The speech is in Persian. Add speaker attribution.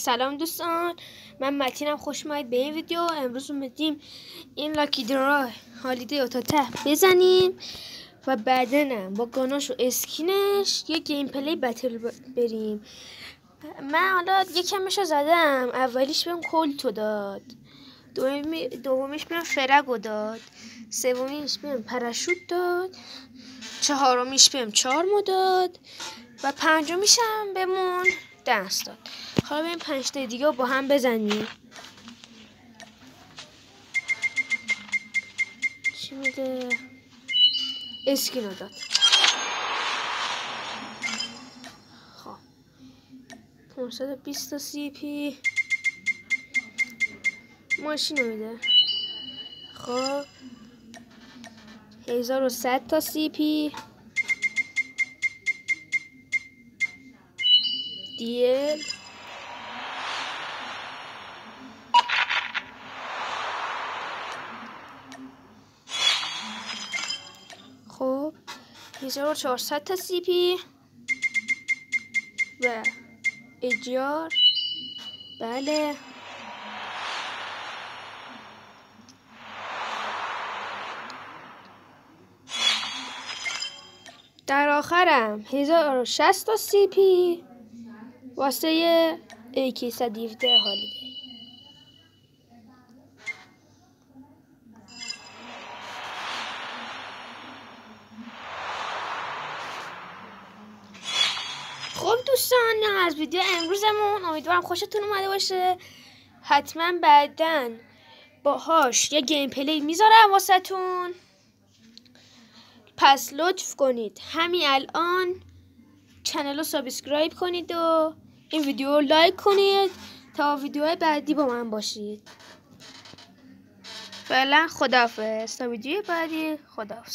Speaker 1: سلام دوستان، من متینم. خوش اومدید به این ویدیو. امروز اومدیم این لاکی درا هالیدی رو تا ته بزنیم و بعدنم با گاناش و اسکینش یه گیم پلی بتل بریم. من حالا یکمش رو زدم. اولیش بهم کلتو داد، دومیش بهم فرگو داد، سومیش بهم پراشوت داد، چهارمیش بهم چارمو داد و پنجمیش هم بهمون دست داد. حالا بریم 5 تا دیگه با هم بزنیم. چی میده؟ اسکینو داد. خب 520 تا سی پی ماشینو میده. خب 1100 تا سی پی دیل. خب 1400 تا سی پی و اجار. بله در آخرم 1060 تا سی پی واسه AK 117 هالیدی. خب دوستان، از ویدیو امروزمون امیدوارم خوشتون اومده باشه. حتما بعداً باهاش یه گیم پلی میذارم واسهتون. پس لطف کنید همین الان چنل رو سابسکرایب کنید و این ویدیو رو لایک کنید تا ویدیوهای بعدی با من باشید. فعلا خداحافظ تا ویدیو بعدی. خداحافظ.